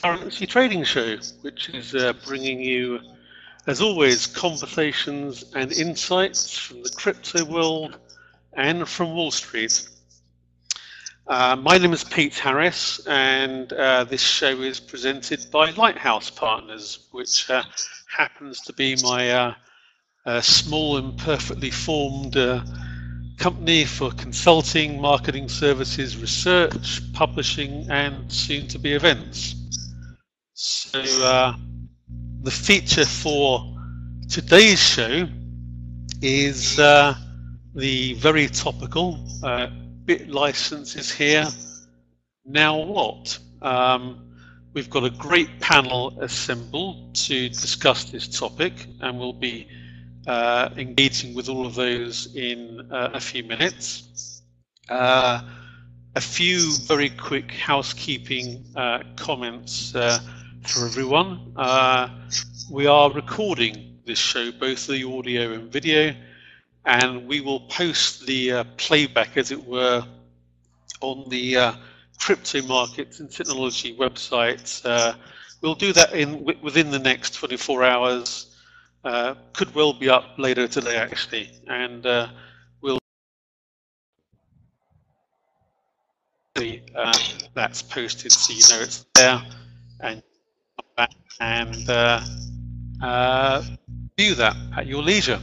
Currency Trading Show, which is bringing you, as always, conversations and insights from the crypto world and from Wall Street. My name is Pete Harris, and this show is presented by Lighthouse Partners, which happens to be my small and perfectly formed company for consulting, marketing services, research, publishing, and soon-to-be events. So the feature for today's show is the very topical BitLicense is here. Now what? We've got a great panel assembled to discuss this topic, and we'll be engaging with all of those in a few minutes. A few very quick housekeeping comments for everyone. We are recording this show, both the audio and video, and we will post the playback, as it were, on the Crypto Markets and Technology website. We'll do that within the next 24 hours. Could well be up later today, actually, and we'll see that's posted so you know it's there, and come back and view that at your leisure.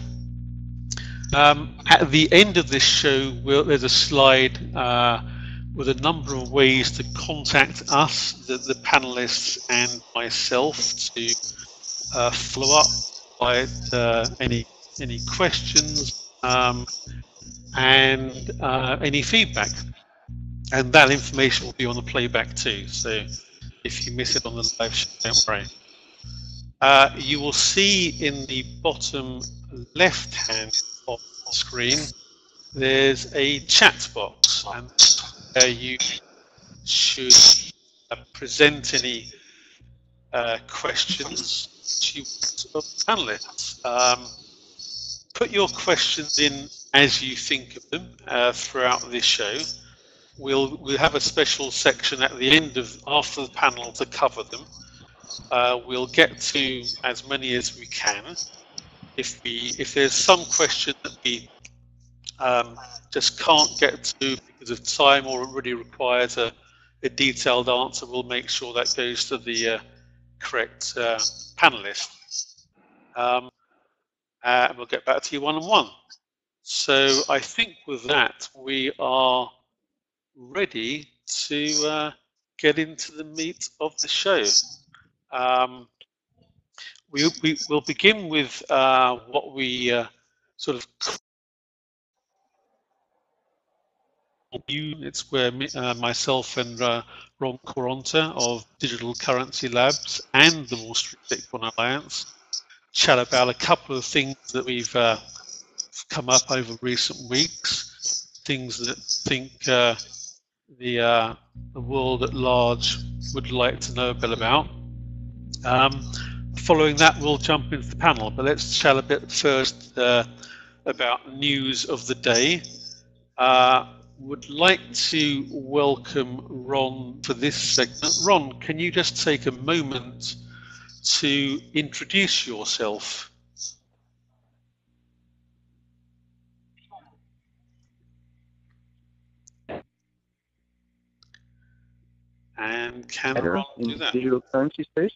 At the end of this show, there's a slide with a number of ways to contact us, the panelists and myself, to follow up by any questions and any feedback. And that information will be on the playback too. So if you miss it on the live show, don't worry. You will see in the bottom left-hand of the screen, there's a chat box, and there you should present any questions to the panelists. Put your questions in as you think of them throughout this show. We'll have a special section at the end after the panel to cover them. We'll get to as many as we can. If there's some question that we just can't get to because of time or really requires a detailed answer, we'll make sure that goes to the correct panelist. And we'll get back to you one-on-one. So I think with that, we are ready to get into the meat of the show. We'll begin with what we sort of it's where myself and Ron Quaranta of Digital Currency Labs and the Wall Street Bitcoin Alliance chat about a couple of things that we've come up over recent weeks, things that I think the world at large would like to know a bit about. Following that, we'll jump into the panel, but let's chat a bit first about news of the day. Would like to welcome Ron for this segment. Ron, can you just take a moment to introduce yourself? And can Ron do that? Digital currency space.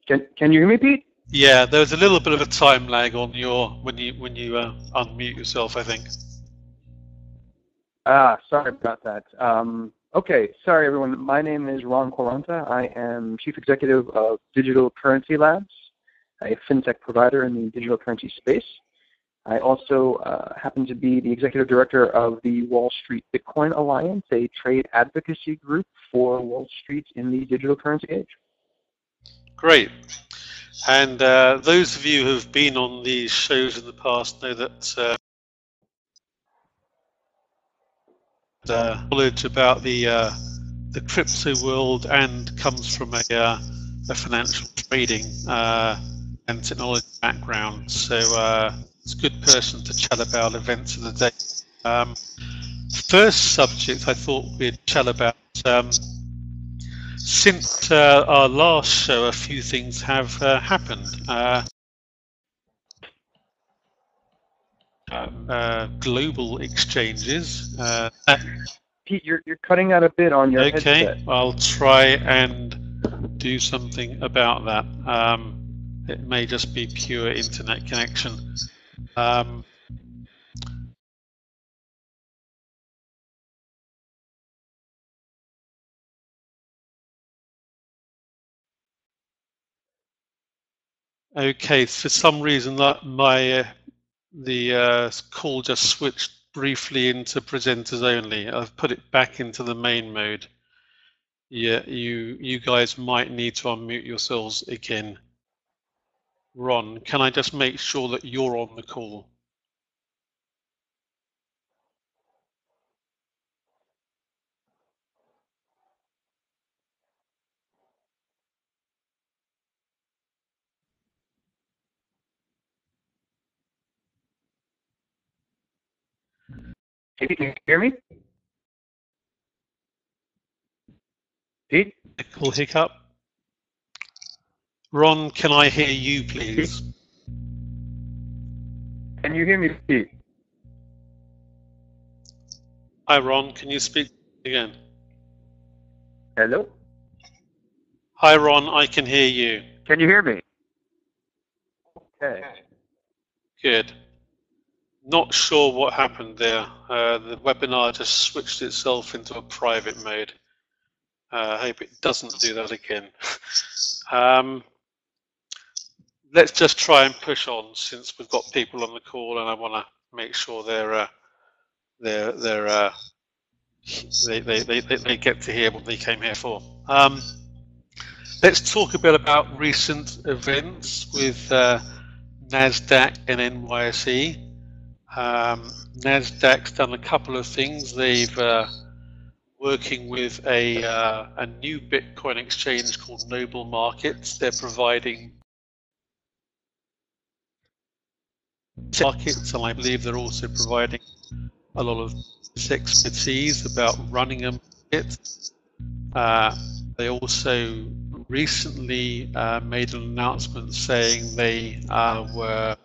Can you hear me, Pete? Yeah, there's a little bit of a time lag on your when you unmute yourself, I think. Sorry about that. Okay, sorry everyone. My name is Ron Quaranta. I am Chief Executive of Digital Currency Labs, a fintech provider in the digital currency space. I also happen to be the Executive Director of the Wall Street Bitcoin Alliance, a trade advocacy group for Wall Street in the digital currency age. Great. And those of you who have been on these shows in the past know that knowledge about the crypto world and comes from a financial trading and technology background. So it's a good person to chat about events of the day. First subject I thought we'd chat about Since our last show, a few things have happened. Global exchanges. Pete, you're cutting out a bit on your Okay, headset. I'll try and do something about that. It may just be pure internet connection. Okay, for some reason that the call just switched briefly into presenters only. I've put it back into the main mode. Yeah, you guys might need to unmute yourselves again. Ron, can I just make sure that you're on the call? Pete, can you hear me? Pete? Technical hiccup. Ron, can I hear you, please? Can you hear me, Pete? Hi, Ron. Can you speak again? Hello? Hi, Ron. I can hear you. Can you hear me? Okay. Good. Not sure what happened there. The webinar just switched itself into a private mode. I hope it doesn't do that again. Let's just try and push on since we've got people on the call, and I want to make sure they get to hear what they came here for. Let's talk a bit about recent events with NASDAQ and NYSE. NASDAQ's done a couple of things. They've working with a new Bitcoin exchange called Noble Markets. They're providing markets, and I believe they're also providing a lot of expertise about running a market. They also recently made an announcement saying they were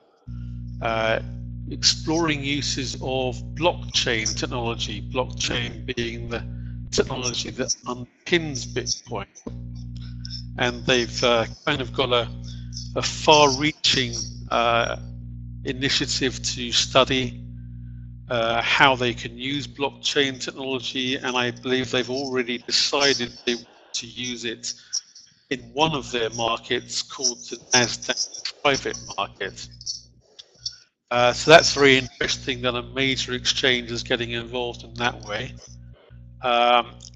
exploring uses of blockchain technology, blockchain being the technology that underpins Bitcoin. And they've kind of got a far-reaching initiative to study how they can use blockchain technology, and I believe they've already decided they want to use it in one of their markets called the NASDAQ private market. So that's very interesting that a major exchange is getting involved in that way.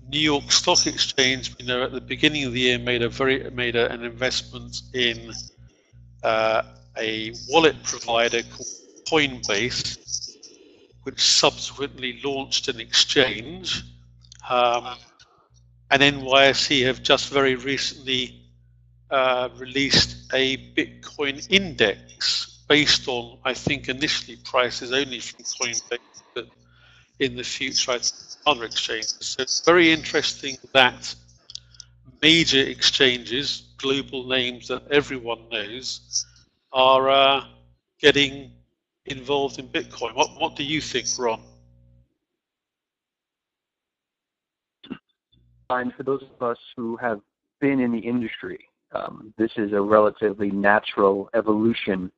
New York Stock Exchange, you know, at the beginning of the year made an investment in a wallet provider called Coinbase, which subsequently launched an exchange. And NYSE have just very recently released a Bitcoin index based on, I think, initially prices only from Coinbase, but in the future, other exchanges. So it's very interesting that major exchanges, global names that everyone knows, are getting involved in Bitcoin. What do you think, Ron? And for those of us who have been in the industry, this is a relatively natural evolution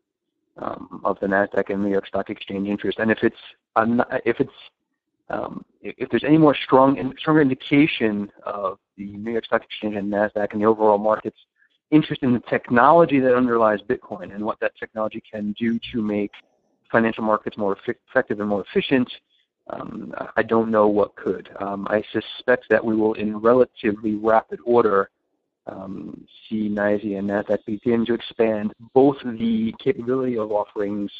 of the NASDAQ and New York Stock Exchange interest. And if there's any more stronger indication of the New York Stock Exchange and NASDAQ and the overall market's interest in the technology that underlies Bitcoin and what that technology can do to make financial markets more effective and more efficient, I don't know what could. I suspect that we will, in relatively rapid order, see NYSE and NASDAQ begin to expand both the capability of offerings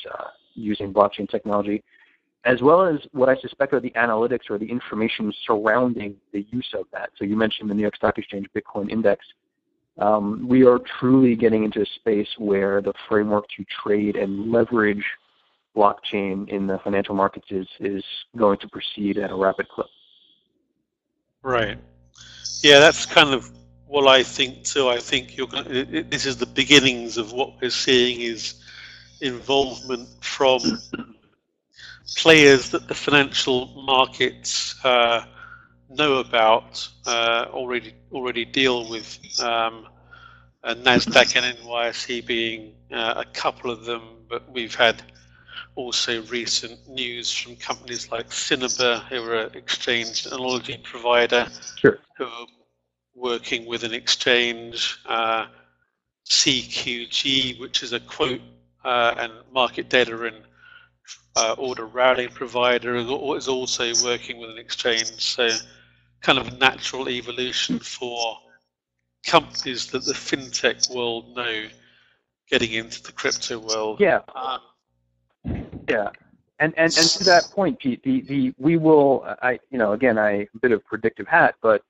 using blockchain technology, as well as what I suspect are the analytics or the information surrounding the use of that. So you mentioned the New York Stock Exchange Bitcoin Index. We are truly getting into a space where the framework to trade and leverage blockchain in the financial markets is going to proceed at a rapid clip. Right. Yeah, that's kind of what I think too. I think this is the beginnings of what we're seeing is involvement from players that the financial markets know about, already deal with, NASDAQ and NYSE being a couple of them, but we've had also recent news from companies like Cinnober, who are an exchange technology provider, Sure. who are working with an exchange, CQG, which is a quote and market data and order routing provider, is also working with an exchange. So kind of a natural evolution for companies that the fintech world know getting into the crypto world. Yeah. Yeah. And to that point, Pete, we will, again, a bit of predictive hat, but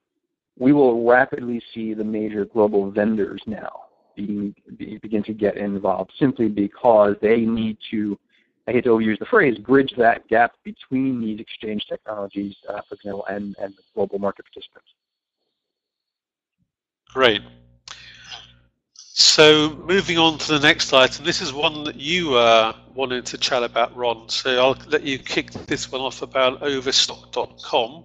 we will rapidly see the major global vendors now begin to get involved, simply because they need to, I hate to overuse the phrase, bridge that gap between these exchange technologies, for example, and the global market participants. Great. So moving on to the next item, this is one that you wanted to chat about, Ron. So I'll let you kick this one off about Overstock.com,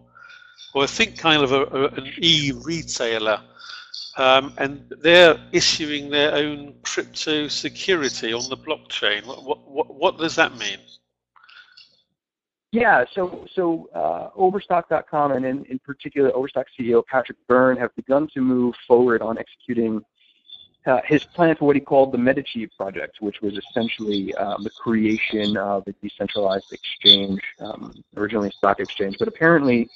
or I think kind of an e-retailer, and they're issuing their own crypto security on the blockchain. What does that mean? Yeah, so Overstock.com and in particular Overstock CEO Patrick Byrne have begun to move forward on executing his plan for what he called the Medici project, which was essentially the creation of a decentralized exchange, originally a stock exchange. But apparently,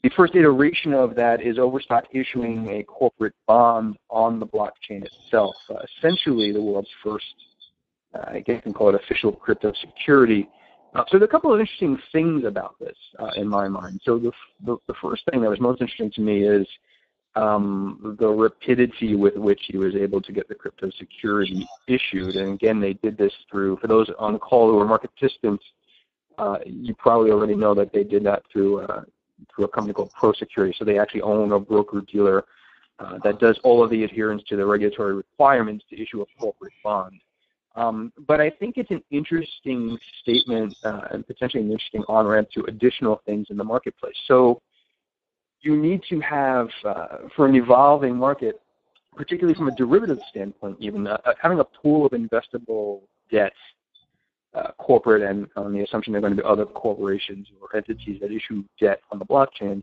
the first iteration of that is Overstock issuing a corporate bond on the blockchain itself, essentially the world's first, I guess you can call it official crypto security. So there are a couple of interesting things about this in my mind. So the first thing that was most interesting to me is the rapidity with which he was able to get the crypto security issued. And again, they did this through, for those on the call who are market participants, you probably already know that they did that through a company called ProSecurity. So they actually own a broker-dealer that does all of the adherence to the regulatory requirements to issue a corporate bond. But I think it's an interesting statement and potentially an interesting on-ramp to additional things in the marketplace. So you need to have, for an evolving market, particularly from a derivative standpoint even, having a pool of investable debt, corporate, and on the assumption they're going to be other corporations or entities that issue debt on the blockchain,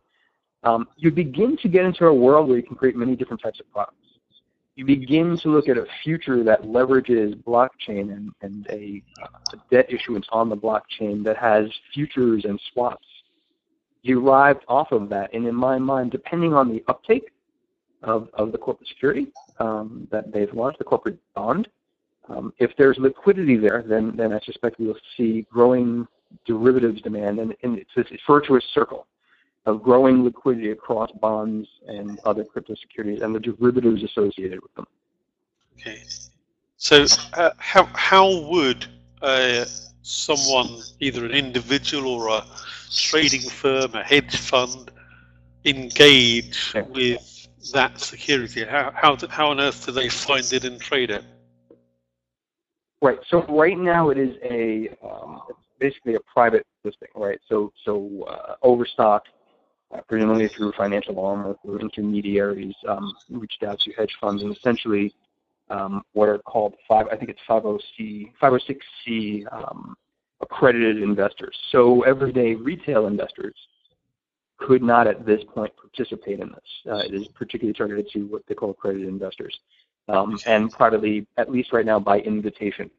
you begin to get into a world where you can create many different types of products. You begin to look at a future that leverages blockchain and a debt issuance on the blockchain that has futures and swaps derived off of that. And in my mind, depending on the uptake of the corporate security that they've launched, the corporate bond, if there's liquidity there, then I suspect we will see growing derivatives demand, and it's this virtuous circle of growing liquidity across bonds and other crypto securities and the derivatives associated with them. Okay. So how would someone, either an individual or a trading firm, a hedge fund, engage with that security? How on earth do they find it and trade it? Right. So right now it is it's basically a private listing, right? So Overstock, presumably through financial arm or through intermediaries, reached out to hedge funds and essentially what are called 506C accredited investors. So everyday retail investors could not at this point participate in this. It is particularly targeted to what they call accredited investors, and privately, at least right now, by invitation.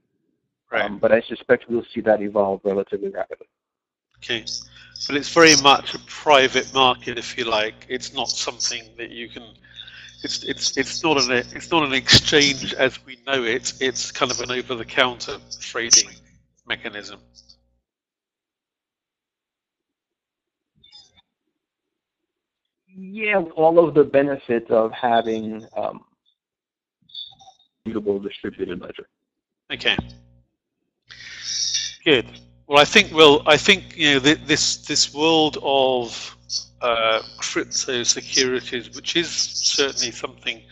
Right. But I suspect we'll see that evolve relatively rapidly. Okay, but it's very much a private market, if you like. It's not something that you can. It's not an exchange as we know it. It's kind of an over-the-counter trading mechanism. Yeah, all of the benefits of having immutable distributed ledger. Okay. Good. Well, I think this world of crypto securities, which is certainly something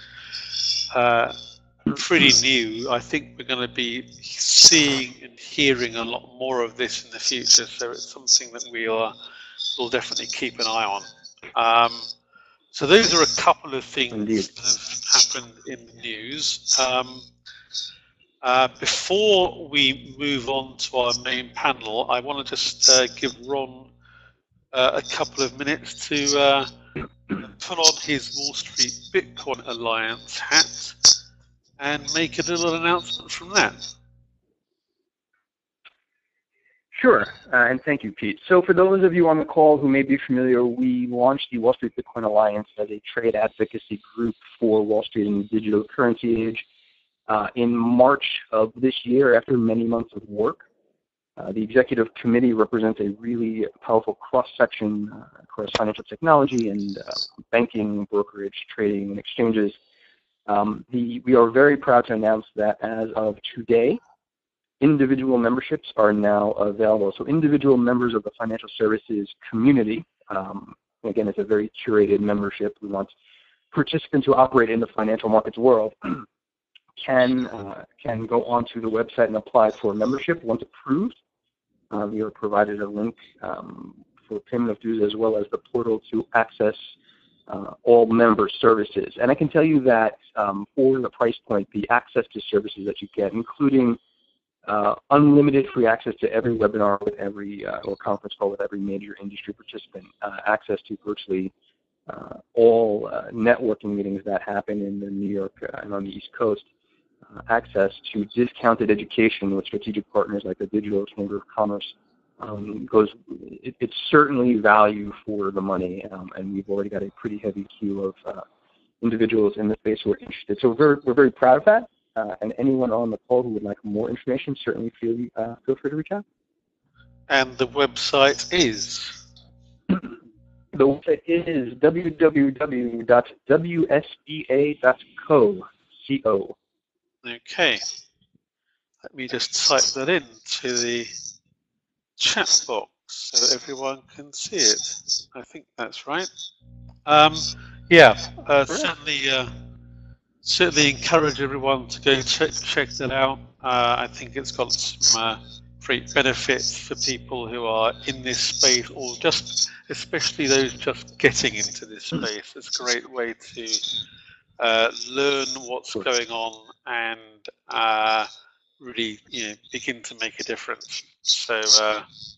pretty new. I think we're going to be seeing and hearing a lot more of this in the future, so it's something that we'll definitely keep an eye on. So those are a couple of things Indeed. that have happened in the news. Before we move on to our main panel, I want to just give Ron a couple of minutes to put on his Wall Street Bitcoin Alliance hat and make a little announcement from that. Sure, and thank you, Pete. So for those of you on the call who may be familiar, we launched the Wall Street Bitcoin Alliance as a trade advocacy group for Wall Street and the digital currency age in March of this year after many months of work. The executive committee represents a really powerful cross-section across financial technology and banking, brokerage, trading, and exchanges. We are very proud to announce that as of today, individual memberships are now available. So individual members of the financial services community, again, it's a very curated membership. We want participants who operate in the financial markets world can go onto the website and apply for membership. Once approved, we are provided a link for payment of dues as well as the portal to access all member services. And I can tell you that for the price point, the access to services that you get, including unlimited free access to every webinar with every or conference call with every major industry participant, access to virtually all networking meetings that happen in the New York and on the East Coast, access to discounted education with strategic partners like the Digital Chamber of Commerce. It's certainly value for the money, and we've already got a pretty heavy queue of individuals in the space who are interested. So we're very proud of that. And anyone on the call who would like more information, certainly feel free to reach out. And the website is? The website is www.wsba.co. Okay. Let me just type that into the chat box so everyone can see it. I think that's right. Certainly encourage everyone to go check that out. I think it's got some great benefits for people who are in this space, or just especially those just getting into this space. It's a great way to learn what's going on and really, begin to make a difference. So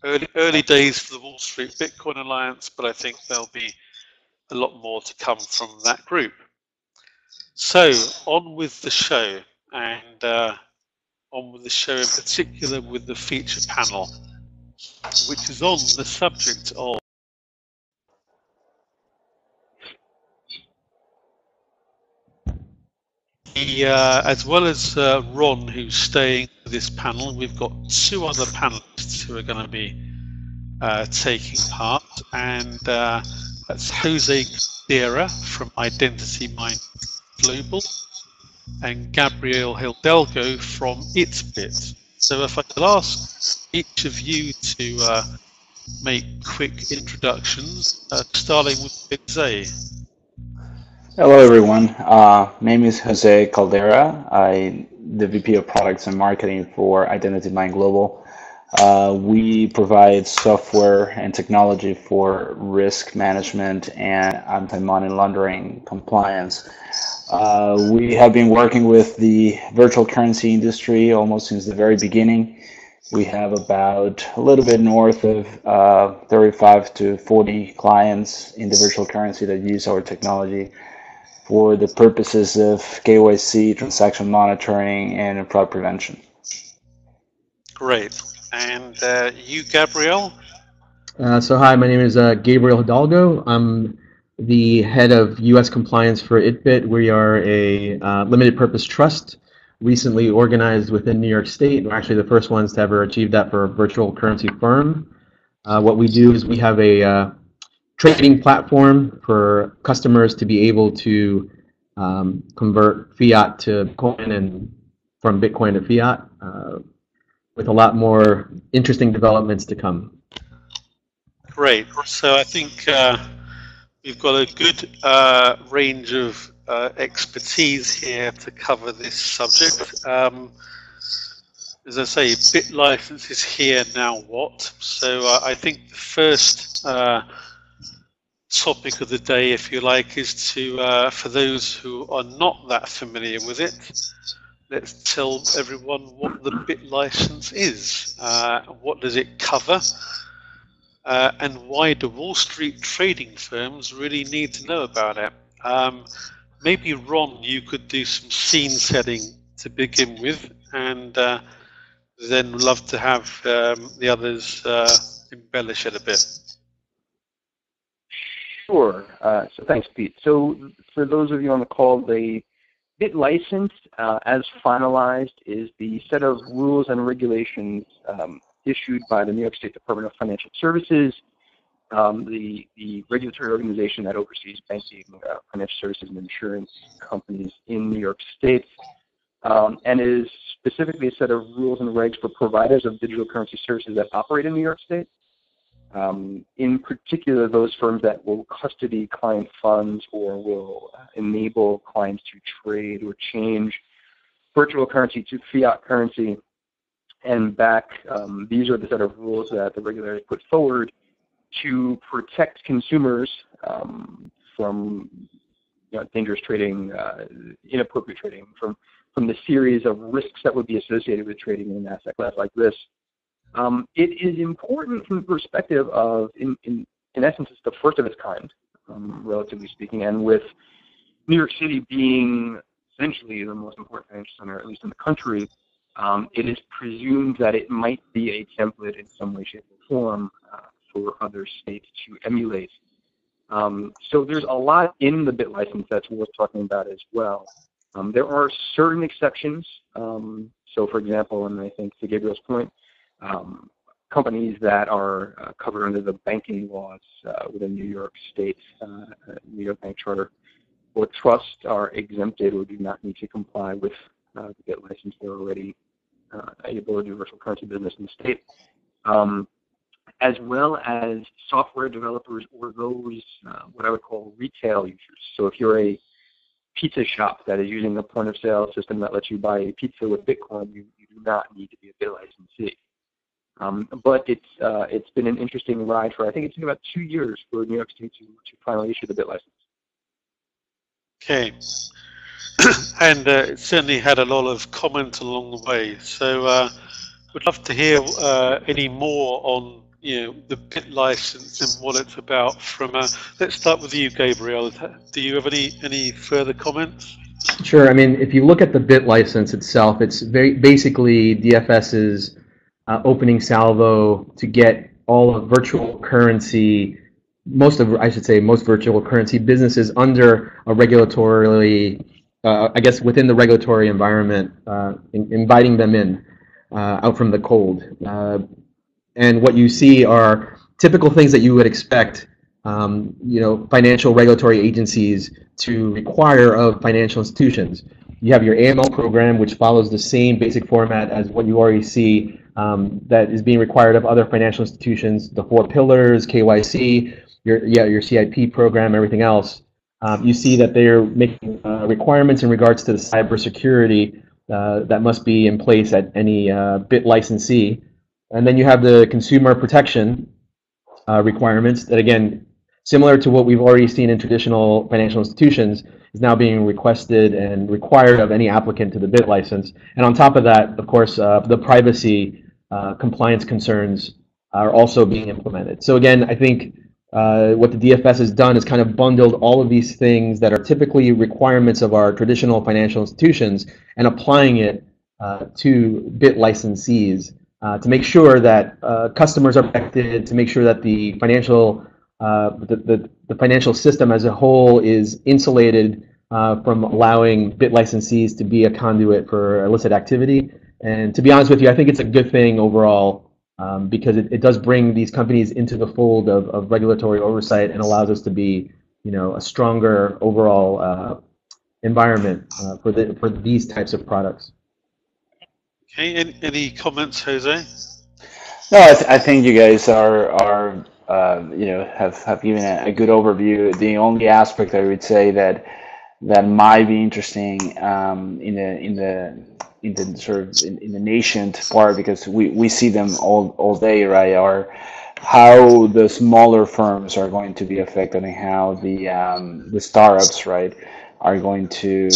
early days for the Wall Street Bitcoin Alliance, but I think there'll be a lot more to come from that group. So on with the show, and on with the show in particular with the feature panel, which is on the subject of as well as Ron, who's staying for this panel. We've got two other panelists who are going to be taking part, and that's Jose Caldera from Identity Mind Global and Gabriel Hidalgo from ItBit. So if I could ask each of you to make quick introductions, starting with Jose. Hello everyone, my name is Jose Caldera. I'm the VP of Products and Marketing for Identity Mind Global. We provide software and technology for risk management and anti-money laundering compliance. We have been working with the virtual currency industry almost since the very beginning. We have about a little bit north of 35 to 40 clients in the virtual currency that use our technology for the purposes of KYC, transaction monitoring, and fraud prevention. Great. And you, Gabriel? So hi, my name is Gabriel Hidalgo. I'm the head of U.S. compliance for ItBit. We are a limited purpose trust, recently organized within New York State. We're actually the first ones to ever achieve that for a virtual currency firm. What we do is we have a trading platform for customers to be able to convert fiat to Bitcoin and from Bitcoin to fiat, with a lot more interesting developments to come. Great. So I think we've got a good range of expertise here to cover this subject. As I say, BitLicense is here, now what? So I think the first topic of the day, if you like, is to, for those who are not that familiar with it, let's tell everyone what the BitLicense is. What does it cover? And why do Wall Street trading firms really need to know about it? Maybe, Ron, you could do some scene setting to begin with, and then love to have the others embellish it a bit. Sure. So thanks, Pete. So for those of you on the call, the BitLicense, as finalized, is the set of rules and regulations issued by the New York State Department of Financial Services, the regulatory organization that oversees banking, financial services, and insurance companies in New York State, and is specifically a set of rules and regs for providers of digital currency services that operate in New York State. In particular, those firms that will custody client funds or will enable clients to trade or change virtual currency to fiat currency and back. These are the set of rules that the regulators put forward to protect consumers from dangerous trading, inappropriate trading, from the series of risks that would be associated with trading in an asset class like this. It is important from the perspective of, in essence, it's the first of its kind, relatively speaking, and with New York City being essentially the most important financial center, at least in the country, it is presumed that it might be a template in some way, shape, or form for other states to emulate. So there's a lot in the BitLicense that's worth talking about as well. There are certain exceptions. So, for example, and I think to Gabriel's point, companies that are covered under the banking laws within New York State, New York Bank Charter, or trust are exempted or do not need to comply with the BitLicense. They're already able to do virtual currency business in the state, as well as software developers or those what I would call retail users. So if you're a pizza shop that is using a point-of-sale system that lets you buy a pizza with Bitcoin, you do not need to be a BitLicensee. But it's been an interesting ride for, I think it's been about 2 years for New York State to finally issue the BitLicense. Okay. And it certainly had a lot of comment along the way. So would love to hear any more on the BitLicense and what it's about. From let's start with you, Gabriel. Do you have any further comments? Sure. I mean, if you look at the BitLicense itself, it's very basically DFS's opening salvo to get all of virtual currency, most virtual currency businesses under a regulatorily, I guess within the regulatory environment, inviting them in out from the cold. And what you see are typical things that you would expect, financial regulatory agencies to require of financial institutions. You have your AML program, which follows the same basic format as what you already see that is being required of other financial institutions, the 4 pillars, KYC, your CIP program, everything else. You see that they're making requirements in regards to the cybersecurity that must be in place at any BitLicensee. And then you have the consumer protection requirements that, again, similar to what we've already seen in traditional financial institutions, is now being requested and required of any applicant to the BitLicense. And on top of that, of course, the privacy compliance concerns are also being implemented. So again, I think what the DFS has done is kind of bundled all of these things that are typically requirements of our traditional financial institutions and applying it to BitLicensees to make sure that customers are protected, to make sure that the financial the financial system as a whole is insulated from allowing BitLicensees to be a conduit for illicit activity. And to be honest with you, I think it's a good thing overall because it does bring these companies into the fold of regulatory oversight and allows us to be, a stronger overall environment for these types of products. Okay, any comments, Jose? No, I think you guys are have given a good overview. The only aspect I would say that might be interesting in the nascent part, because we see them all day, right? Are how the smaller firms are going to be affected, and how the startups, right, are going to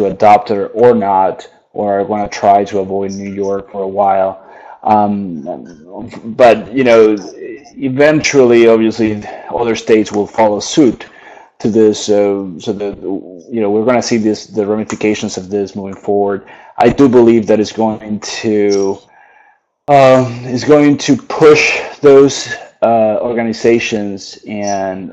adopt it or not, or are going to try to avoid New York for a while. But eventually, obviously, other states will follow suit to this. So that we're going to see the ramifications of this moving forward. I do believe that it's going to push those organizations and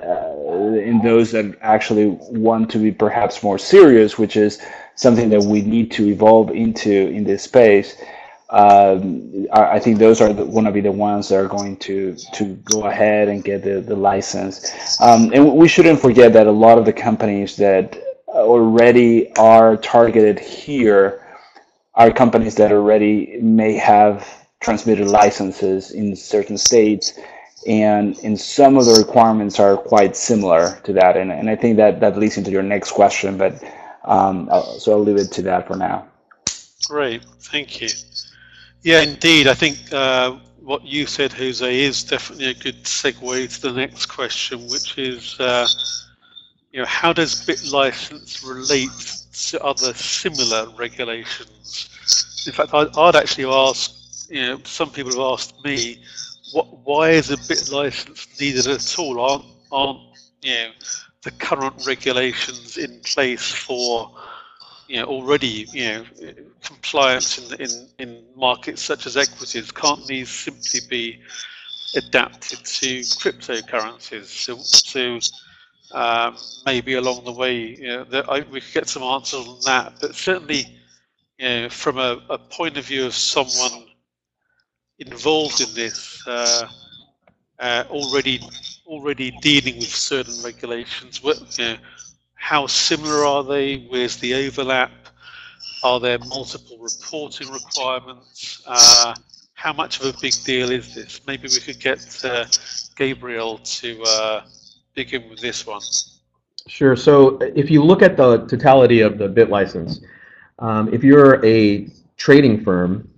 in those that actually want to be perhaps more serious, which is something that we need to evolve into in this space. I think those are going to be the ones that are going to go ahead and get the license. And we shouldn't forget that a lot of the companies that already are targeted here are companies that already may have transmitted licenses in certain states, and in some of the requirements are quite similar to that. And I think that leads into your next question, but so I'll leave it to that for now. Great, thank you. Yeah, indeed. I think what you said, Jose, is definitely a good segue to the next question, which is, how does BitLicense relate to other similar regulations? In fact, I'd actually ask, some people have asked me, why is a BitLicense needed at all? Aren't the current regulations in place for already compliance in markets such as equities? Can't these simply be adapted to cryptocurrencies? So maybe along the way, we could get some answers on that. But certainly, from a point of view of someone involved in this, already dealing with certain regulations, how similar are they? Where's the overlap? Are there multiple reporting requirements? How much of a big deal is this? Maybe we could get Gabriel to begin with this one. Sure. So if you look at the totality of the BitLicense, if you're a trading firm,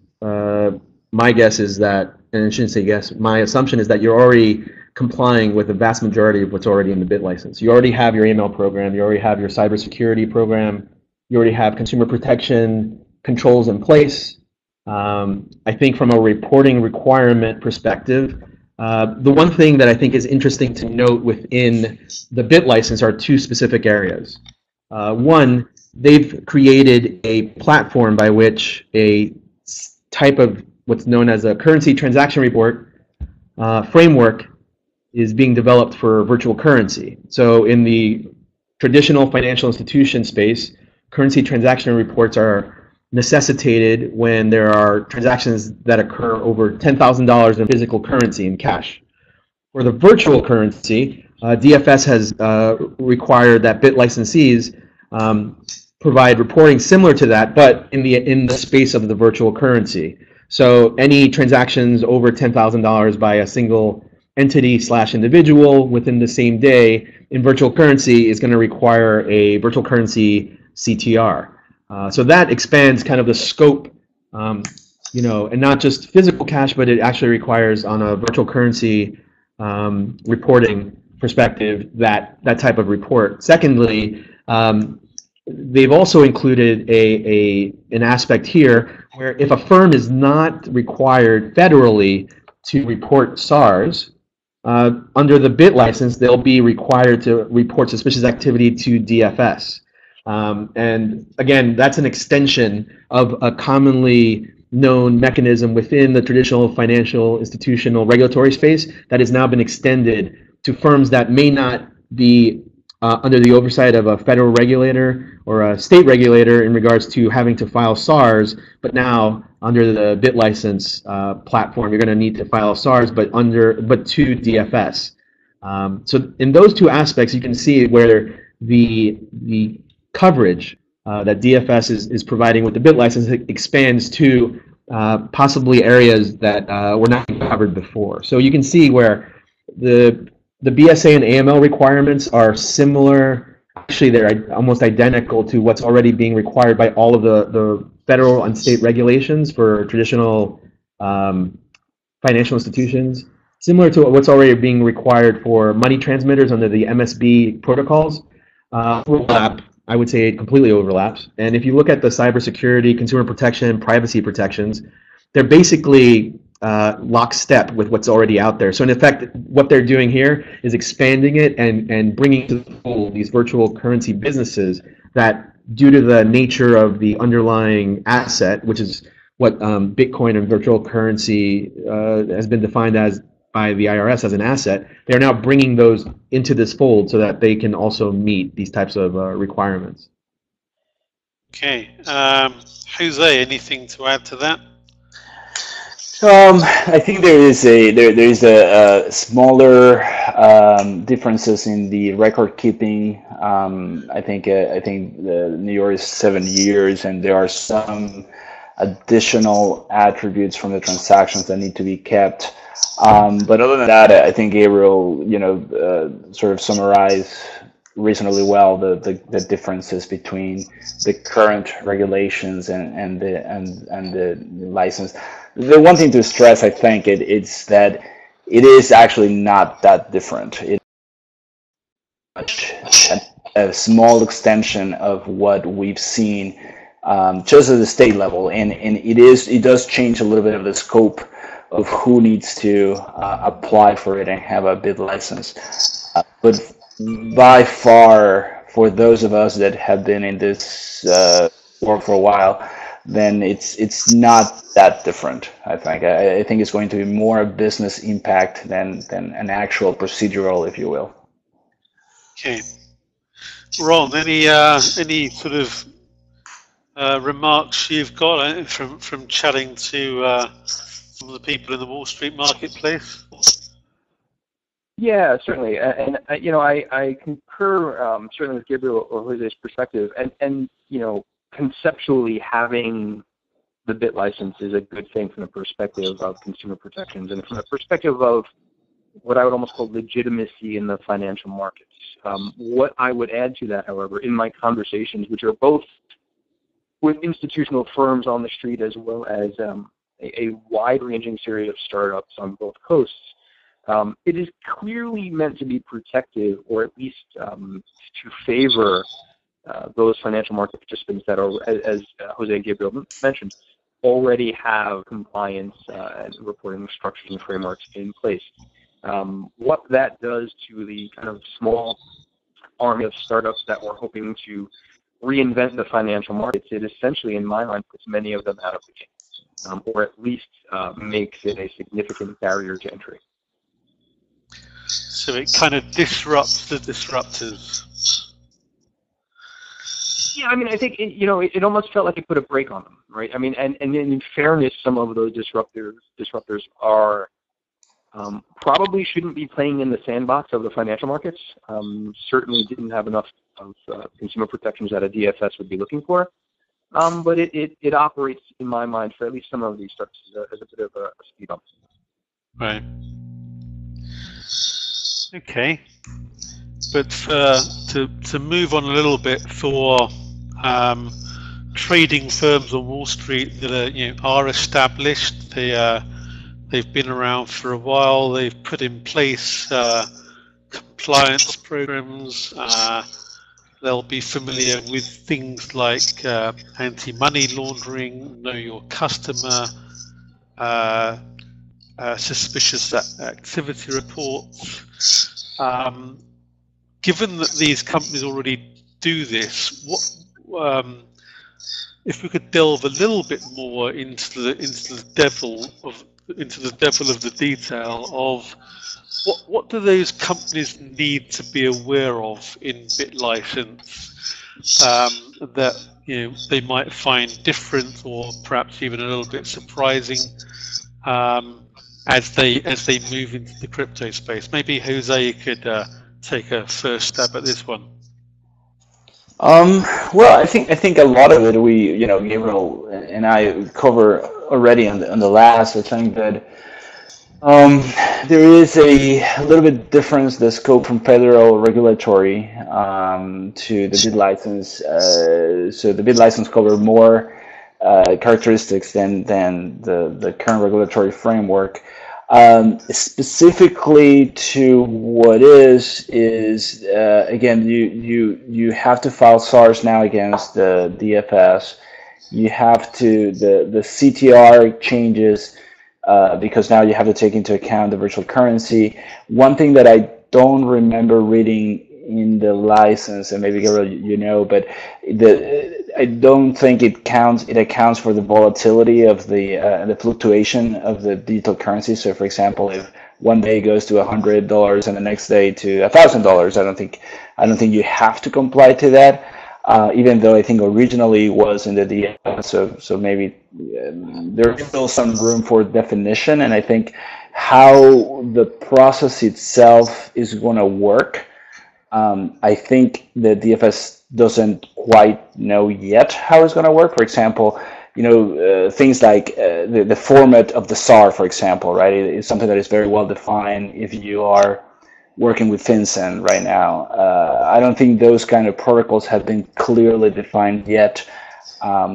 my guess is that, and I shouldn't say guess, my assumption is that you're already complying with the vast majority of what's already in the BitLicense. You already have your AML program, you already have your cybersecurity program, you already have consumer protection controls in place. I think from a reporting requirement perspective, the one thing that I think is interesting to note within the BitLicense are two specific areas. One, they've created a platform by which a type of what's known as a currency transaction report framework is being developed for virtual currency. So in the traditional financial institution space, currency transaction reports are necessitated when there are transactions that occur over $10,000 in physical currency in cash. For the virtual currency, DFS has required that BIT licensees provide reporting similar to that, but in the space of the virtual currency. So any transactions over $10,000 by a single entity/individual within the same day in virtual currency is going to require a virtual currency CTR. So that expands kind of the scope, and not just physical cash, but it actually requires on a virtual currency reporting perspective that type of report. Secondly, they've also included an aspect here where if a firm is not required federally to report SARS, under the BIT license, they'll be required to report suspicious activity to DFS. And again, that's an extension of a commonly known mechanism within the traditional financial institutional regulatory space that has now been extended to firms that may not be under the oversight of a federal regulator or a state regulator in regards to having to file SARS, but now under the BIT license platform, you're going to need to file SARS, but to DFS. So in those two aspects, you can see where the coverage that DFS is providing with the BIT license expands to possibly areas that were not covered before. So you can see where the BSA and AML requirements are similar. Actually, they're almost identical to what's already being required by all of the federal and state regulations for traditional financial institutions, similar to what's already being required for money transmitters under the MSB protocols. Overlap, I would say it completely overlaps. And if you look at the cybersecurity, consumer protection, privacy protections, they're basically lockstep with what's already out there. So in effect, what they're doing here is expanding it and bringing to the fold these virtual currency businesses that, due to the nature of the underlying asset, which is what Bitcoin and virtual currency has been defined as by the IRS as an asset, they're now bringing those into this fold so that they can also meet these types of requirements. Okay. Jose, anything to add to that? I think there is a smaller differences in the record keeping. I think the New York is 7 years, and there are some additional attributes from the transactions that need to be kept. But other than that, I think Gabriel, sort of summarized reasonably well the differences between the current regulations and the license. The one thing to stress, I think, it's that it is actually not that different. It's a small extension of what we've seen just at the state level, and it does change a little bit of the scope of who needs to apply for it and have a BIT license. But by far, for those of us that have been in this work for a while, then it's not that different. I think it's going to be more a business impact than an actual procedural, if you will. Okay, Ron, any sort of remarks you've got from chatting to some of the people in the Wall Street marketplace? Yeah, certainly, and I concur certainly with Gabriel or Jose's perspective, and conceptually having the BIT license is a good thing from the perspective of consumer protections and from the perspective of what I would almost call legitimacy in the financial markets. What I would add to that, however, in my conversations, which are both with institutional firms on the street as well as a wide-ranging series of startups on both coasts, it is clearly meant to be protective, or at least to favor those financial market participants that are, as Jose and Gabriel mentioned, already have compliance and reporting structures and frameworks in place. What that does to the kind of small army of startups that were hoping to reinvent the financial markets, it essentially, in my mind, puts many of them out of the game, or at least makes it a significant barrier to entry. So it kind of disrupts the disruptors. Yeah, I mean, I think it almost felt like it put a brake on them, right? I mean, and in fairness, some of those disruptors are probably shouldn't be playing in the sandbox of the financial markets. Certainly didn't have enough of consumer protections that a DFS would be looking for. But it operates, in my mind, for at least some of these startups as a bit of a speed bump. Right. Okay. But to move on a little bit for trading firms on Wall Street that are established, they've been around for a while. They've put in place compliance programs. They'll be familiar with things like anti-money laundering, know your customer, suspicious activity reports. Given that these companies already do this, what if we could delve a little bit more into the devil of the detail of what do those companies need to be aware of in BitLicense that they might find different or perhaps even a little bit surprising as they move into the crypto space? Maybe Jose could take a first stab at this one. Well, I think a lot of it Gabriel and I cover already on the last, I think that there is a little bit difference the scope from federal regulatory to the bid license. So the bid license cover more characteristics than the current regulatory framework. Specifically to what is again, you have to file SARs now against the DFS. You have to the CTR changes because now you have to take into account the virtual currency. One thing that I don't remember reading in the license, and maybe Gabriel, you know, but I don't think it accounts for the volatility of the fluctuation of the digital currency. So, for example, if one day goes to $100 and the next day to $1,000, I don't think you have to comply to that. Even though I think originally it was in the DFS, so maybe there's still some room for definition, and I think how the process itself is going to work, I think the DFS doesn't quite know yet how it's going to work. For example, things like the format of the SAR, for example, right? It's something that is very well defined if you are working with FinCEN right now. I don't think those kind of protocols have been clearly defined yet.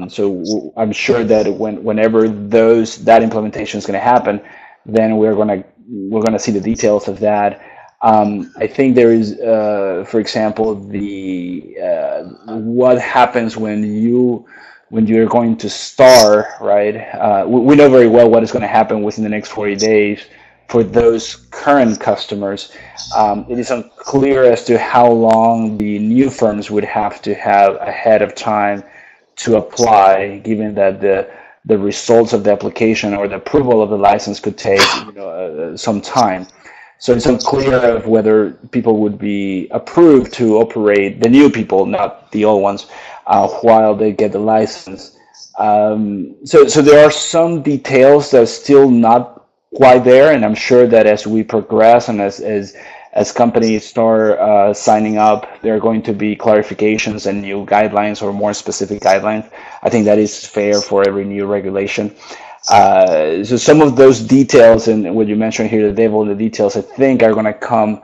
So I'm sure that whenever that implementation is going to happen, then we're going to see the details of that. I think there is, for example, what happens when you're going to STAR, right? We know very well what is going to happen within the next 40 days. For those current customers, it is unclear as to how long the new firms would have to have ahead of time to apply, given that the results of the application or the approval of the license could take some time. So it's unclear of whether people would be approved to operate, the new people, not the old ones, while they get the license. So there are some details that are still not quite there, and I'm sure that as we progress and as companies start signing up, there are going to be clarifications and new guidelines or more specific guidelines. I think that is fair for every new regulation. So some of those details and what you mentioned here, the devil in the details, I think are going to come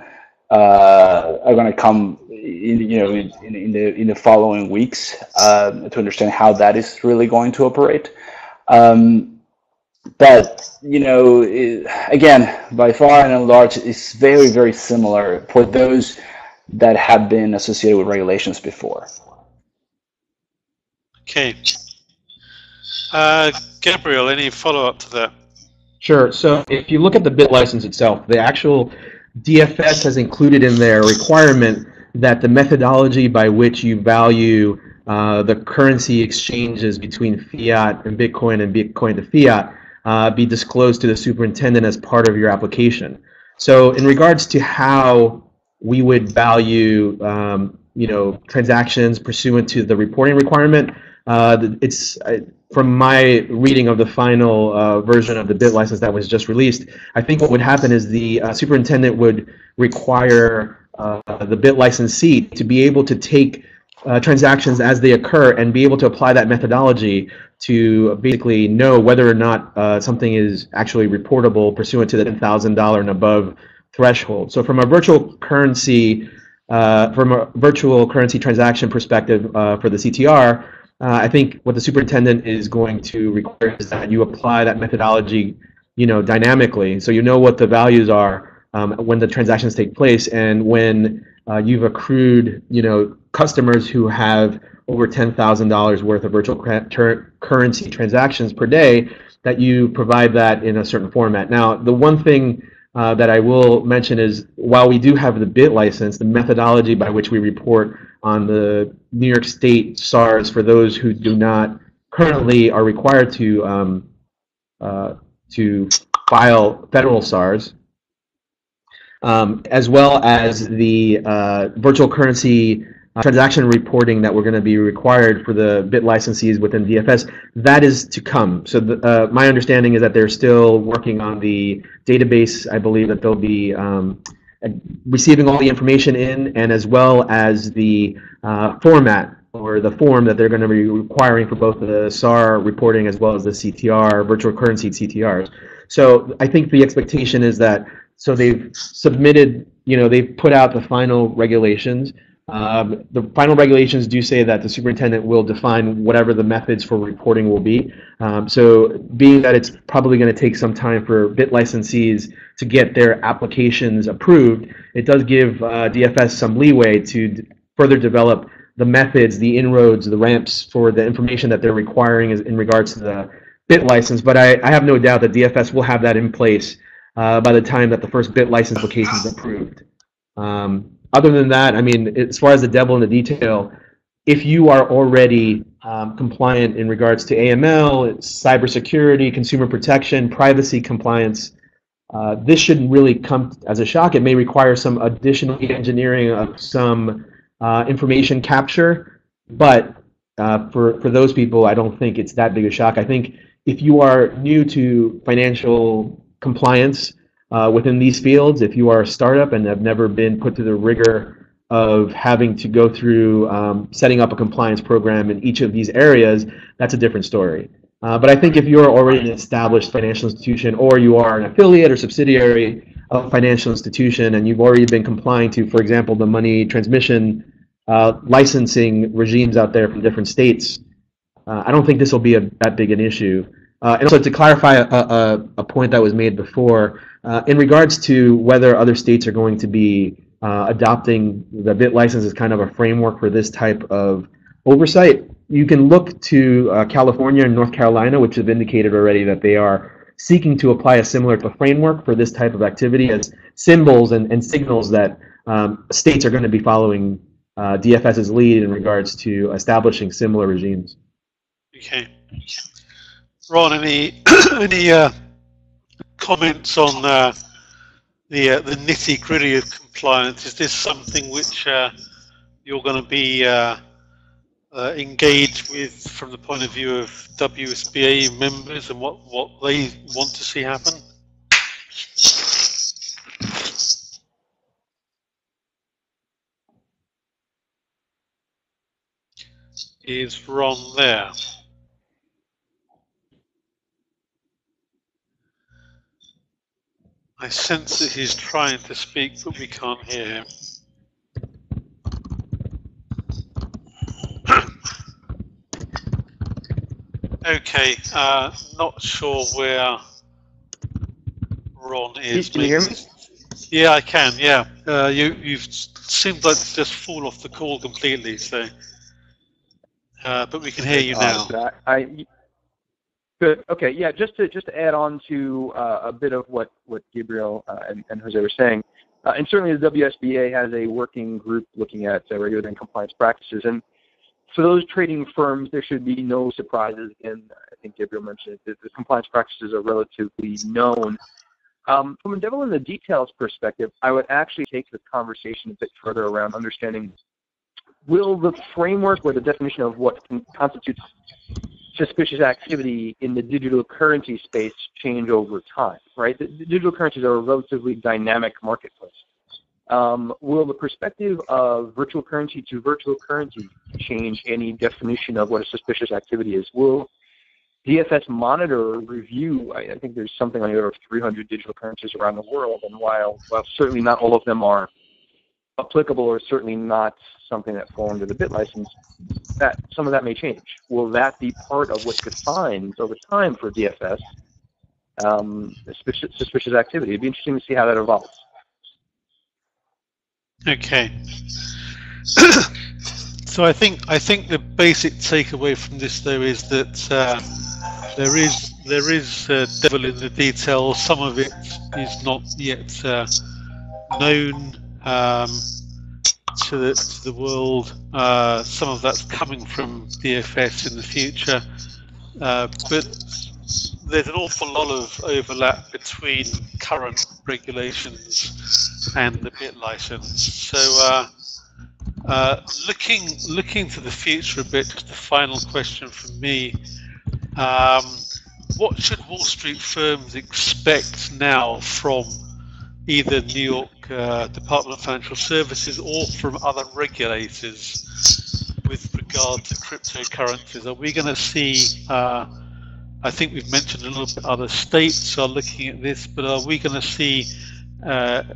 in the following weeks to understand how that is really going to operate. But again, by far and large, it's very, very similar for those that have been associated with regulations before. Okay. Gabriel, any follow-up to that? Sure. So if you look at the bit license itself, the actual DFS has included in there a requirement that the methodology by which you value the currency exchanges between fiat and Bitcoin to fiat be disclosed to the superintendent as part of your application. So in regards to how we would value transactions pursuant to the reporting requirement, it's from my reading of the final version of the bit license that was just released, I think what would happen is the superintendent would require the bit licensee to be able to take transactions as they occur and be able to apply that methodology to basically know whether or not something is actually reportable pursuant to the $10,000 and above threshold. So from a virtual currency transaction perspective for the CTR, I think what the superintendent is going to require is that you apply that methodology, dynamically, so you know what the values are when the transactions take place, and when you've accrued, customers who have over $10,000 worth of virtual currency transactions per day, that you provide that in a certain format. Now, the one thing that I will mention is, while we do have the bit license, the methodology by which we report on the New York State SARs, for those who do not currently are required to file federal SARs, as well as the virtual currency transaction reporting that we're going to be required for the bit licensees within DFS, that is to come. So my understanding is that they're still working on the database. I believe that they'll be receiving all the information in, and as well as the format or the form that they're going to be requiring for both the SAR reporting as well as the CTR, virtual currency CTRs. So I think the expectation is that, so they've submitted, they've put out the final regulations. The final regulations do say that the superintendent will define whatever the methods for reporting will be. So being that it's probably going to take some time for BIT licensees to get their applications approved, it does give DFS some leeway to further develop the methods, the inroads, the ramps for the information that they're requiring in regards to the BIT license. But I have no doubt that DFS will have that in place by the time that the first BIT license application is approved. Other than that, I mean, as far as the devil in the detail, if you are already compliant in regards to AML, cybersecurity, consumer protection, privacy compliance, this shouldn't really come as a shock. It may require some additional engineering of some information capture, but for those people, I don't think it's that big a shock. I think if you are new to financial compliance within these fields, if you are a startup and have never been put through the rigor of having to go through setting up a compliance program in each of these areas, that's a different story. But I think if you're already an established financial institution, or you are an affiliate or subsidiary of a financial institution, and you've already been complying to, for example, the money transmission licensing regimes out there from different states, I don't think this will be that big an issue. And also to clarify a point that was made before, in regards to whether other states are going to be adopting the BIT license as kind of a framework for this type of oversight, you can look to California and North Carolina, which have indicated already that they are seeking to apply a similar framework for this type of activity as symbols and signals that states are going to be following DFS's lead in regards to establishing similar regimes. Okay. Ron, any comments on the nitty-gritty of compliance? Is this something which you're going to be engaged with from the point of view of WSBA members and what they want to see happen? Is Ron there? I sense that he's trying to speak, but we can't hear him. Okay, not sure where Ron is. Can you hear me? Yeah, I can. Yeah, you've seemed like to just fall off the call completely. So, but we can hear you now. Good. Okay. Yeah. Just to add on to a bit of what Gabriel and Jose were saying, and certainly the WSBA has a working group looking at regulatory and compliance practices, and for those trading firms, there should be no surprises. And I think Gabriel mentioned that the compliance practices are relatively known. From a devil in the details perspective, I would actually take the conversation a bit further around understanding: will the framework or the definition of what constitutes suspicious activity in the digital currency space change over time, right? The digital currencies are a relatively dynamic marketplace. Will the perspective of virtual currency to virtual currency change any definition of what a suspicious activity is? Will DFS monitor or review? I think there's something on the order of 300 digital currencies around the world, and while certainly not all of them are applicable or certainly not something that fall under the BIT license, that some of that may change. Will that be part of what defines over time for DFS suspicious activity? It'd be interesting to see how that evolves. Okay. So I think the basic takeaway from this though is that there is devil in the details. Some of it is not yet known to the world. Some of that's coming from DFS in the future, but there's an awful lot of overlap between current regulations and the BIT license. So looking to the future a bit, just a final question from me. What should Wall Street firms expect now from either New York Department of Financial Services or from other regulators with regard to cryptocurrencies? Are we going to see, I think we've mentioned a little bit other states are looking at this, but are we going to see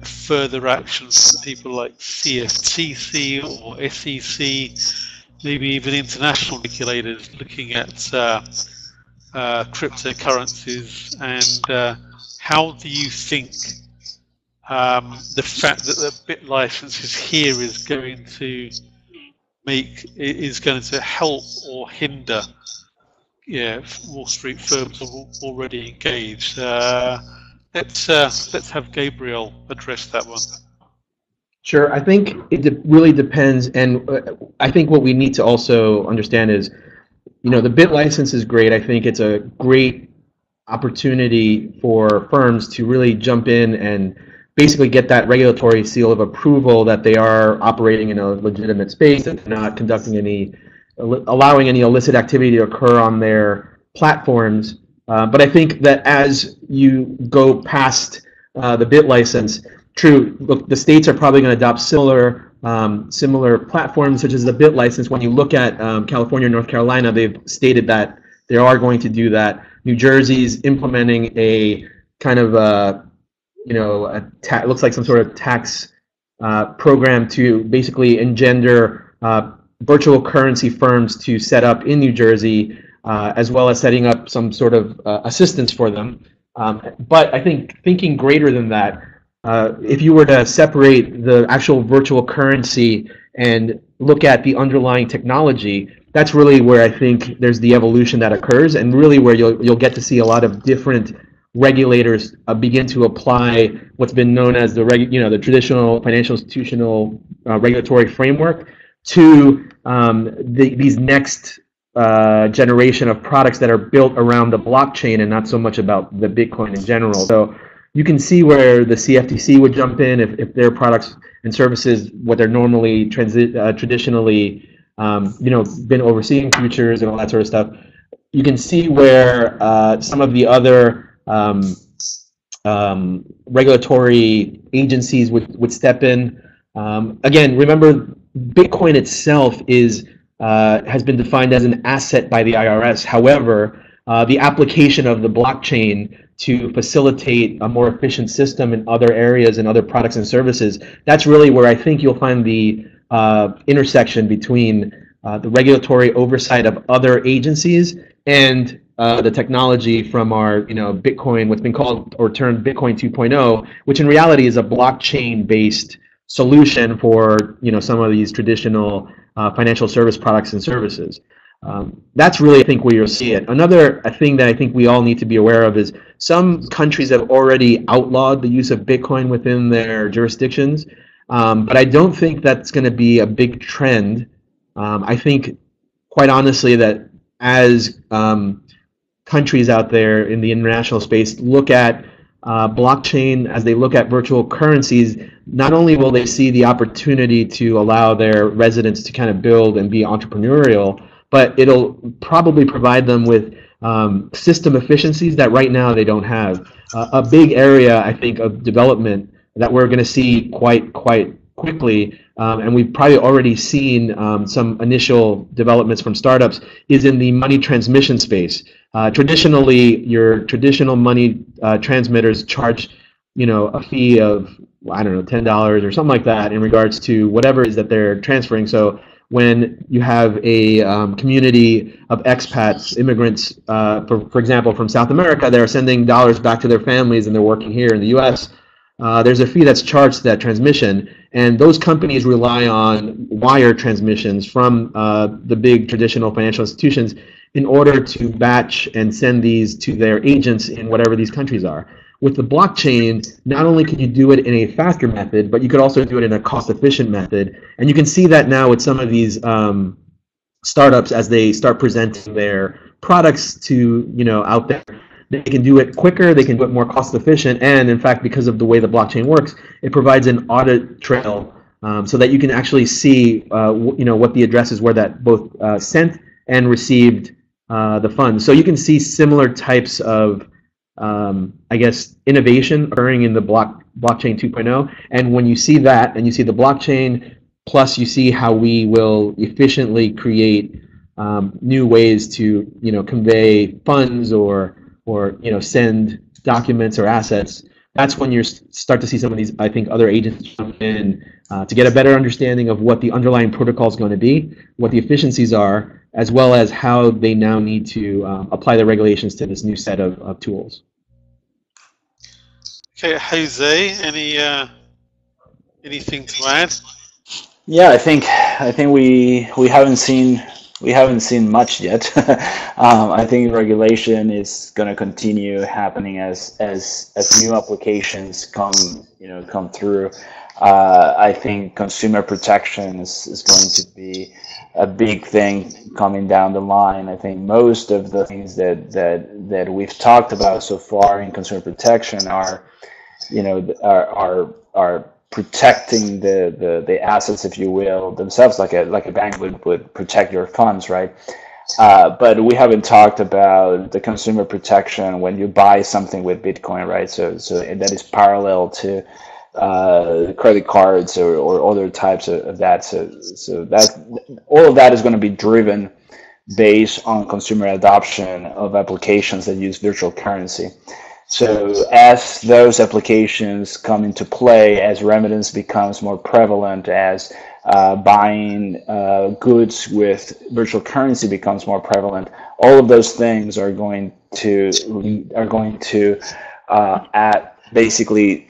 further action from people like CFTC or SEC, maybe even international regulators looking at cryptocurrencies? And how do you think the fact that the bit licenses here is going to help or hinder Wall Street firms already engaged? Let's have Gabriel address that one. Sure. I think it really depends, and I think what we need to also understand is, the bit license is great. I think it's a great opportunity for firms to really jump in and basically get that regulatory seal of approval that they are operating in a legitimate space, that they're not allowing any illicit activity to occur on their platforms. But I think that as you go past the bit license, look, the states are probably going to adopt similar platforms such as the bit license. When you look at California and North Carolina, they've stated that they are going to do that. New Jersey's implementing a kind of it looks like some sort of tax program to basically engender virtual currency firms to set up in New Jersey, as well as setting up some sort of assistance for them. But I think thinking greater than that, if you were to separate the actual virtual currency and look at the underlying technology, that's really where I think there's the evolution that occurs, and really where you'll get to see a lot of different regulators begin to apply what's been known as the traditional financial institutional regulatory framework to these next generation of products that are built around the blockchain and not so much about the Bitcoin in general. So you can see where the CFTC would jump in if their products and services, what they're normally traditionally been overseeing futures and all that sort of stuff. You can see where some of the other regulatory agencies would step in. Again, remember, Bitcoin itself has been defined as an asset by the IRS. However, the application of the blockchain to facilitate a more efficient system in other areas and other products and services, that's really where I think you'll find the intersection between the regulatory oversight of other agencies and the technology from our Bitcoin, what's been called or termed Bitcoin 2.0, which in reality is a blockchain-based solution for some of these traditional financial service products and services. That's really, I think, where you'll see it. Another thing that I think we all need to be aware of is some countries have already outlawed the use of Bitcoin within their jurisdictions, but I don't think that's going to be a big trend. I think, quite honestly, that as countries out there in the international space look at blockchain, as they look at virtual currencies, not only will they see the opportunity to allow their residents to kind of build and be entrepreneurial, but it'll probably provide them with system efficiencies that right now they don't have. A big area, I think, of development that we're going to see quite quickly, and we've probably already seen some initial developments from startups, is in the money transmission space. Traditionally, your traditional money transmitters charge, a fee of, I don't know, $10 or something like that in regards to whatever it is that they're transferring. So when you have a community of expats, immigrants, for example, from South America, they're sending dollars back to their families and they're working here in the U.S., there's a fee that's charged to that transmission, and those companies rely on wire transmissions from the big traditional financial institutions in order to batch and send these to their agents in whatever these countries are. With the blockchain, not only can you do it in a faster method, but you could also do it in a cost-efficient method. And you can see that now with some of these startups as they start presenting their products to, out there. They can do it quicker, they can do it more cost-efficient, and in fact, because of the way the blockchain works, it provides an audit trail so that you can actually see, what the addresses were that both sent and received the funds. So you can see similar types of innovation occurring in the blockchain 2.0. And when you see that, and you see the blockchain plus you see how we will efficiently create new ways to convey funds or send documents or assets. That's when you start to see some of these, I think, other agents jump in to get a better understanding of what the underlying protocol is going to be, what the efficiencies are, as well as how they now need to apply the regulations to this new set of tools. Okay, Jose, anything to add? Yeah, I think we haven't seen much yet. I think regulation is going to continue happening as new applications come through. I think consumer protection is going to be a big thing coming down the line. I think most of the things that we've talked about so far in consumer protection are protecting the assets, if you will, themselves, like a bank would protect your funds, right? But we haven't talked about the consumer protection when you buy something with Bitcoin, right? So that is parallel to credit cards or other types of that. So that all of that is going to be driven based on consumer adoption of applications that use virtual currency. So as those applications come into play, as remittance becomes more prevalent, as buying goods with virtual currency becomes more prevalent, all of those things are going to basically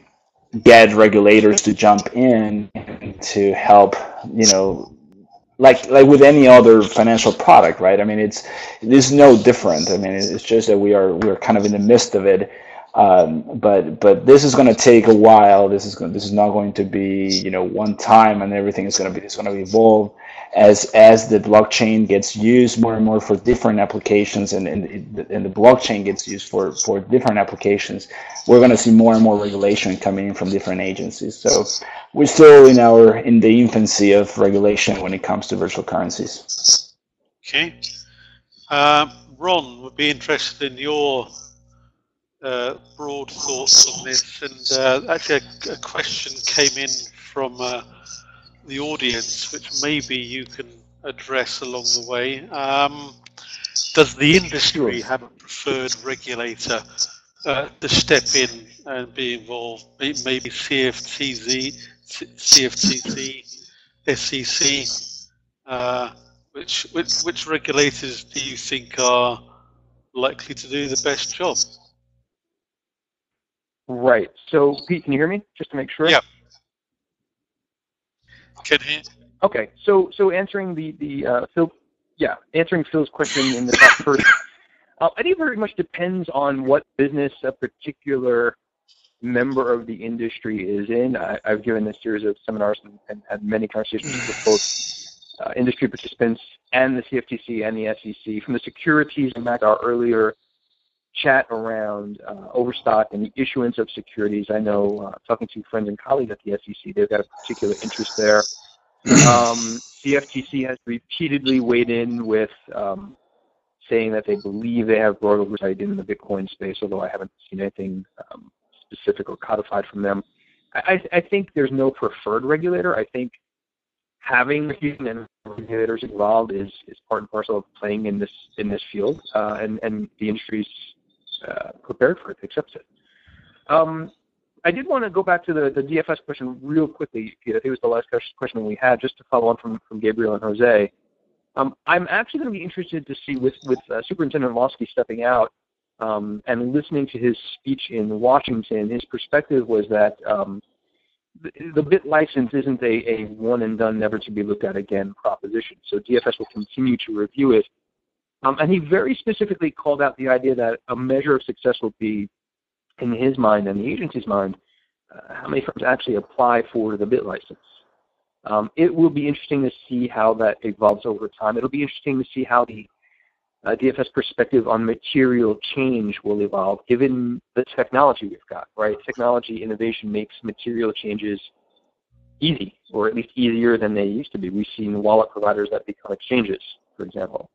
get regulators to jump in to help, like with any other financial product, right? I mean, it is no different. I mean, it's just that we're kind of in the midst of it. But this is going to take a while. This is not going to be one time, and everything is going to evolve as the blockchain gets used more and more for different applications, and the blockchain gets used for different applications. We're going to see more and more regulation coming in from different agencies. So we're still in the infancy of regulation when it comes to virtual currencies. Okay, Ron, would be interested in your broad thoughts on this, and actually a question came in from the audience, which maybe you can address along the way. Does the industry have a preferred regulator to step in and be involved? Maybe CFTC, SEC. Which regulators do you think are likely to do the best job? Right. So, Pete, can you hear me? Just to make sure. Yeah. Can hear. Okay. So answering answering Phil's question in the top first. I think it very much depends on what business a particular member of the industry is in. I've given a series of seminars and had many conversations with both industry participants and the CFTC and the SEC. From the securities, and back our earlier chat around overstock and the issuance of securities, I know talking to friends and colleagues at the SEC, they've got a particular interest there. The FTC has repeatedly weighed in with saying that they believe they have broad oversight in the Bitcoin space, although I haven't seen anything specific or codified from them. I think there's no preferred regulator. I think having regulators involved is part and parcel of playing in this field, and the industry's prepared for it, accepts it. I did want to go back to the DFS question real quickly, Pete. I think it was the last question that we had, just to follow on from Gabriel and Jose. I'm actually going to be interested to see with Superintendent Lawsky stepping out and listening to his speech in Washington. His perspective was that the bit license isn't a one and done, never to be looked at again proposition. So DFS will continue to review it. And he very specifically called out the idea that a measure of success will be, in his mind and the agency's mind, how many firms actually apply for the bit license. It will be interesting to see how that evolves over time. It'll be interesting to see how the DFS perspective on material change will evolve, given the technology we've got, right? Technology innovation makes material changes easy, or at least easier than they used to be. We've seen wallet providers that become exchanges, for example.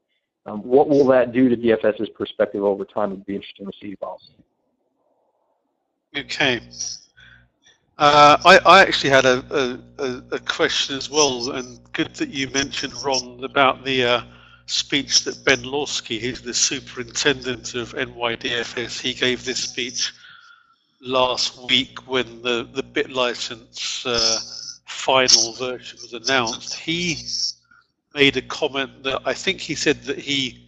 What will that do to DFS's perspective over time? It would be interesting to see evolve. Okay. I actually had a question as well, and good that you mentioned, Ron, about the speech that Ben Lawsky, who's the superintendent of NYDFS, he gave this speech last week when the bit license final version was announced. He made a comment that I think he said that he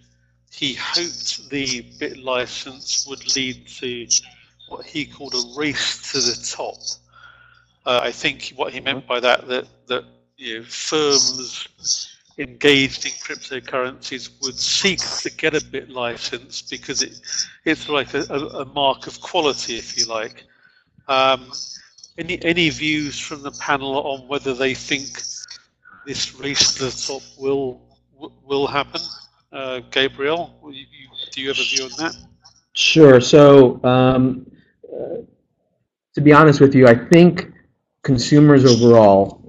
hoped the bit license would lead to what he called a race to the top. I think what he meant by that you know, firms engaged in cryptocurrencies would seek to get a bit license because it's like a mark of quality, if you like. Any views from the panel on whether they think this race to the top will happen? Gabriel, do you have a view on that? Sure. So, to be honest with you, I think consumers overall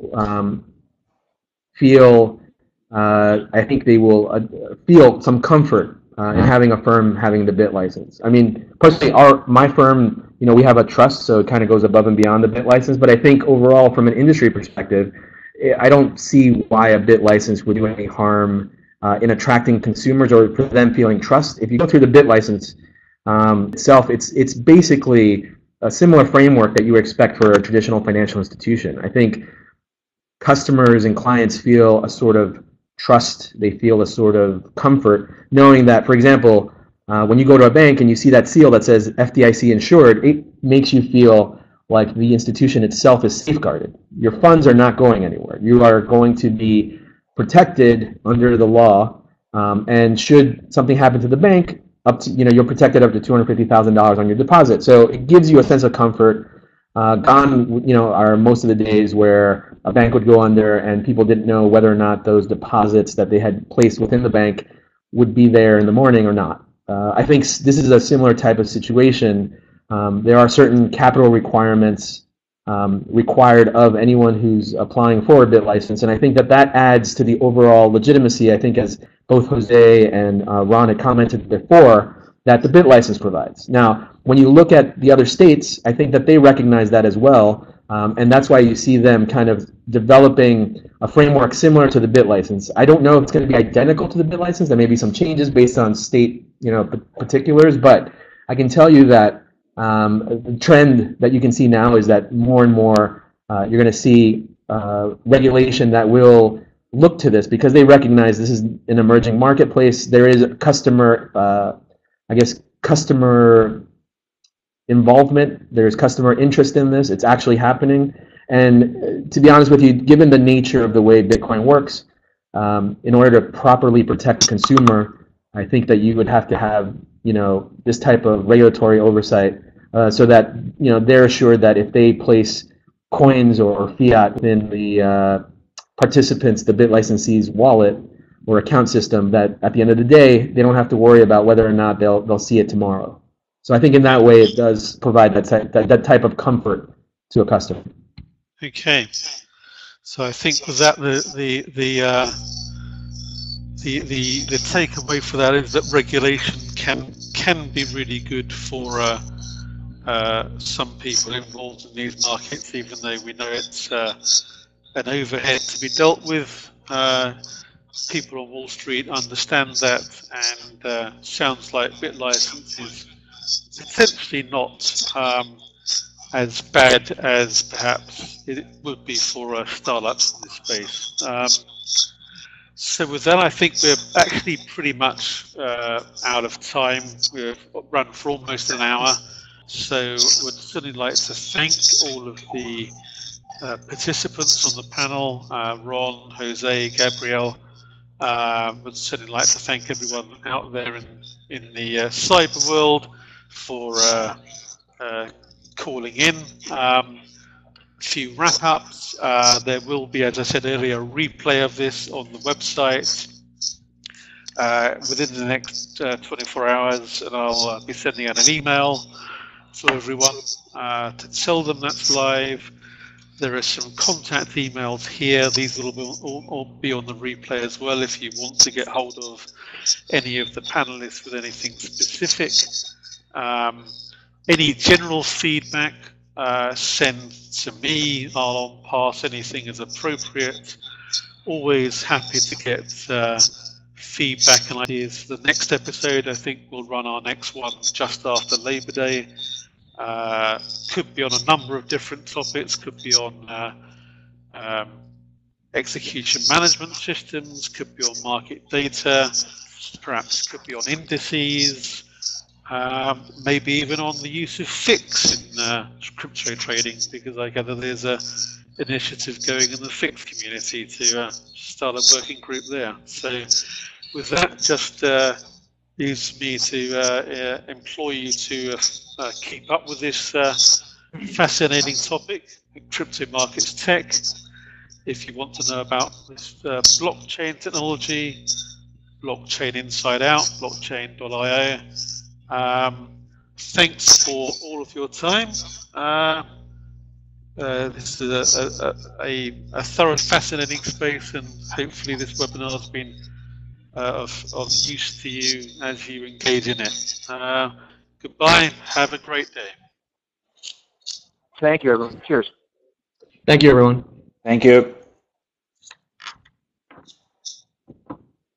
feel, I think they will feel some comfort in having a firm having the bit license. I mean, personally, my firm, you know, we have a trust, so it kind of goes above and beyond the bit license. But I think overall, from an industry perspective, I don't see why a bit license would do any harm in attracting consumers or for them feeling trust. If you go through the bit license itself, it's basically a similar framework that you would expect for a traditional financial institution. I think customers and clients feel a sort of trust, they feel a sort of comfort knowing that, for example, when you go to a bank and you see that seal that says FDIC insured, it makes you feel like the institution itself is safeguarded. Your funds are not going anywhere. You are going to be protected under the law, and should something happen to the bank, up to, you know, you're protected up to $250,000 on your deposit. So it gives you a sense of comfort. Gone, you know, are most of the days where a bank would go under and people didn't know whether or not those deposits that they had placed within the bank would be there in the morning or not. I think this is a similar type of situation. There are certain capital requirements required of anyone who's applying for a bit license, and I think that adds to the overall legitimacy, I think, as both Jose and Ron had commented before, that the bit license provides. Now, when you look at the other states, I think that they recognize that as well, and that's why you see them kind of developing a framework similar to the bit license. I don't know if it's going to be identical to the bit license. There may be some changes based on state, you know, particulars, but I can tell you that the trend that you can see now is that more and more you're going to see regulation that will look to this because they recognize this is an emerging marketplace. There is customer, customer involvement. There's customer interest in this. It's actually happening. And to be honest with you, given the nature of the way Bitcoin works, in order to properly protect the consumer, I think that you would have to have, you know, this type of regulatory oversight so that, you know, they're assured that if they place coins or fiat within the participants, the bit licensee's wallet or account system, that at the end of the day, they don't have to worry about whether or not they'll see it tomorrow. So I think in that way, it does provide that type of comfort to a customer. Okay, so I think that the takeaway for that is that regulation can be really good for some people involved in these markets, even though we know it's an overhead to be dealt with. People on Wall Street understand that, and sounds like bit license is potentially not as bad as perhaps it would be for startups in this space. So with that, I think we're actually pretty much out of time. We've run for almost an hour. So would certainly like to thank all of the participants on the panel, Ron, Jose, Gabriel. Would certainly like to thank everyone out there in the cyber world for calling in. A few wrap-ups. There will be, as I said earlier, a replay of this on the website within the next 24 hours, and I'll be sending out an email to everyone to tell them that's live. There are some contact emails here. These will all be on the replay as well if you want to get hold of any of the panelists with anything specific. Any general feedback send to me. I'll pass anything as appropriate. Always happy to get feedback and ideas for the next episode. I think we'll run our next one just after Labor Day. Could be on a number of different topics, could be on execution management systems, could be on market data, perhaps could be on indices, maybe even on the use of FIX in crypto trading, because I gather there's a initiative going in the FIX community to start a working group there. So with that, just leaves me to implore you to keep up with this fascinating topic, crypto markets tech. If you want to know about this blockchain technology, Blockchain Inside Out, blockchain.io. Thanks for all of your time. This is a thorough, fascinating space, and hopefully this webinar has been of use to you as you engage in it. Goodbye. Have a great day. Thank you, everyone. Cheers. Thank you, everyone. Thank you.